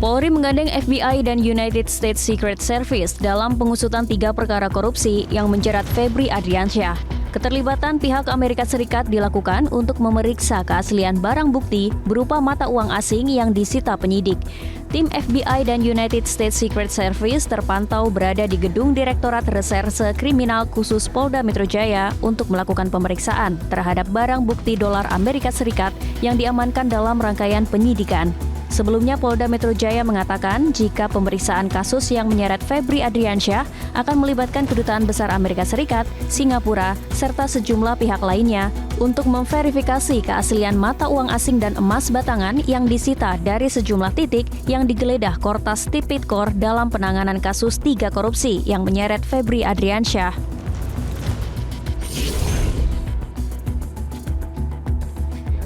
Polri menggandeng FBI dan United States Secret Service dalam pengusutan 3 perkara korupsi yang menjerat Febri Adriansyah. Keterlibatan pihak Amerika Serikat dilakukan untuk memeriksa keaslian barang bukti berupa mata uang asing yang disita penyidik. Tim FBI dan United States Secret Service terpantau berada di gedung Direktorat Reserse Kriminal Khusus Polda Metro Jaya untuk melakukan pemeriksaan terhadap barang bukti dolar Amerika Serikat yang diamankan dalam rangkaian penyidikan. Sebelumnya, Polda Metro Jaya mengatakan jika pemeriksaan kasus yang menyeret Febri Adriansyah akan melibatkan Kedutaan Besar Amerika Serikat, Singapura, serta sejumlah pihak lainnya untuk memverifikasi keaslian mata uang asing dan emas batangan yang disita dari sejumlah titik yang digeledah Kortas Tipikor dalam penanganan kasus 3 korupsi yang menyeret Febri Adriansyah.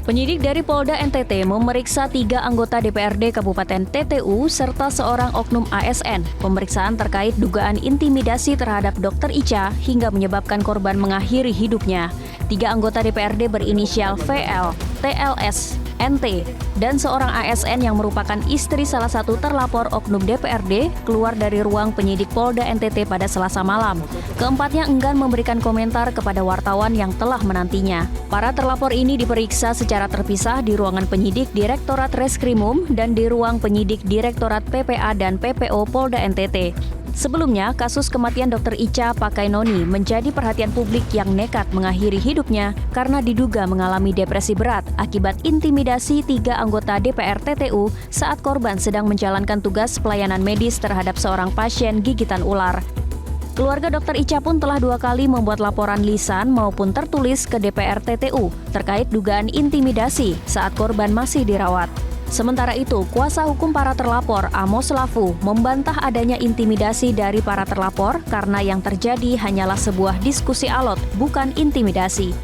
Penyidik dari Polda NTT memeriksa 3 anggota DPRD Kabupaten TTU serta seorang oknum ASN. Pemeriksaan terkait dugaan intimidasi terhadap Dr. Ica hingga menyebabkan korban mengakhiri hidupnya. 3 anggota DPRD berinisial VL, TLS, NT, dan seorang ASN yang merupakan istri salah satu terlapor oknum DPRD keluar dari ruang penyidik Polda NTT pada Selasa malam. Keempatnya enggan memberikan komentar kepada wartawan yang telah menantinya. Para terlapor ini diperiksa secara terpisah di ruangan penyidik Direktorat Reskrimum dan di ruang penyidik Direktorat PPA dan PPO Polda NTT. Sebelumnya, kasus kematian Dr. Ica Pakainoni menjadi perhatian publik yang nekat mengakhiri hidupnya karena diduga mengalami depresi berat akibat intimidasi 3 anggota DPR TTU saat korban sedang menjalankan tugas pelayanan medis terhadap seorang pasien gigitan ular. Keluarga Dr. Ica pun telah 2 kali membuat laporan lisan maupun tertulis ke DPR TTU terkait dugaan intimidasi saat korban masih dirawat. Sementara itu, kuasa hukum para terlapor, Amos Lafu, membantah adanya intimidasi dari para terlapor karena yang terjadi hanyalah sebuah diskusi alot, bukan intimidasi.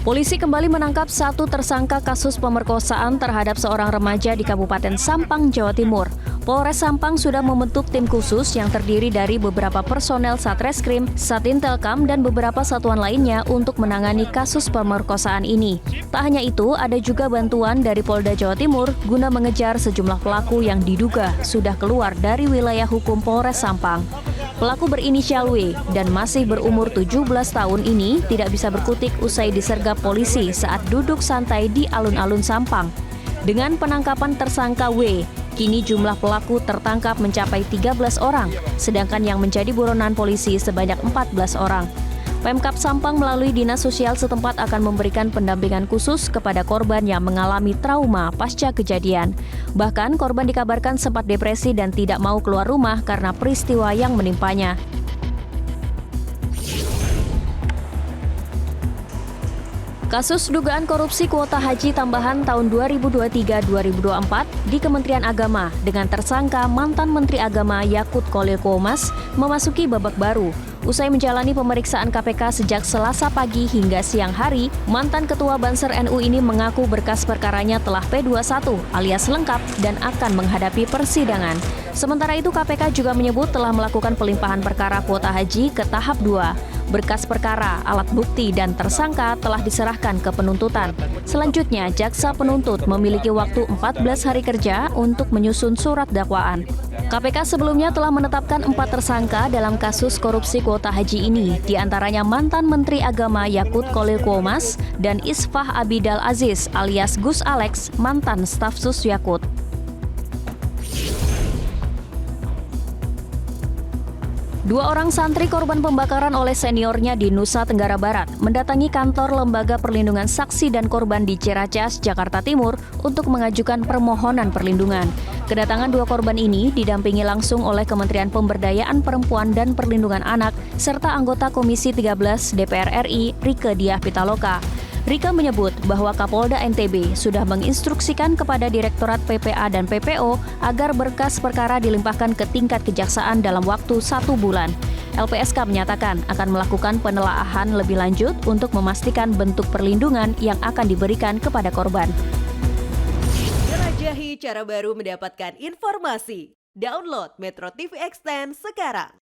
Polisi kembali menangkap 1 tersangka kasus pemerkosaan terhadap seorang remaja di Kabupaten Sampang, Jawa Timur. Polres Sampang sudah membentuk tim khusus yang terdiri dari beberapa personel Satreskrim, Satintelkam, dan beberapa satuan lainnya untuk menangani kasus pemerkosaan ini. Tak hanya itu, ada juga bantuan dari Polda Jawa Timur guna mengejar sejumlah pelaku yang diduga sudah keluar dari wilayah hukum Polres Sampang. Pelaku berinisial W dan masih berumur 17 tahun ini tidak bisa berkutik usai disergap polisi saat duduk santai di alun-alun Sampang. Dengan penangkapan tersangka W, kini jumlah pelaku tertangkap mencapai 13 orang, sedangkan yang menjadi buronan polisi sebanyak 14 orang. Pemkab Sampang melalui Dinas Sosial setempat akan memberikan pendampingan khusus kepada korban yang mengalami trauma pasca kejadian. Bahkan korban dikabarkan sempat depresi dan tidak mau keluar rumah karena peristiwa yang menimpanya. Kasus dugaan korupsi kuota haji tambahan tahun 2023-2024 di Kementerian Agama dengan tersangka mantan Menteri Agama Yakut Khalil Qomas memasuki babak baru. Usai menjalani pemeriksaan KPK sejak Selasa pagi hingga siang hari, mantan Ketua Banser NU ini mengaku berkas perkaranya telah P21 alias lengkap dan akan menghadapi persidangan. Sementara itu KPK juga menyebut telah melakukan pelimpahan perkara kuota haji ke tahap 2. Berkas perkara, alat bukti, dan tersangka telah diserahkan ke penuntutan. Selanjutnya, jaksa penuntut memiliki waktu 14 hari kerja untuk menyusun surat dakwaan. KPK sebelumnya telah menetapkan 4 tersangka dalam kasus korupsi kuota haji ini, diantaranya mantan Menteri Agama Yakut Khalil Qomas dan Isfah Abidal Aziz alias Gus Alex, mantan staf sus Yakut. Dua orang santri korban pembakaran oleh seniornya di Nusa Tenggara Barat mendatangi kantor Lembaga Perlindungan Saksi dan Korban di Ciracas, Jakarta Timur untuk mengajukan permohonan perlindungan. Kedatangan 2 korban ini didampingi langsung oleh Kementerian Pemberdayaan Perempuan dan Perlindungan Anak serta anggota Komisi 13 DPR RI Rieke Diah Pitaloka. Rika menyebut bahwa Kapolda NTB sudah menginstruksikan kepada Direktorat PPA dan PPO agar berkas perkara dilimpahkan ke tingkat kejaksaan dalam waktu 1 bulan. LPSK menyatakan akan melakukan penelaahan lebih lanjut untuk memastikan bentuk perlindungan yang akan diberikan kepada korban. Jelajahi cara baru mendapatkan informasi. Download Metro TV Extend sekarang.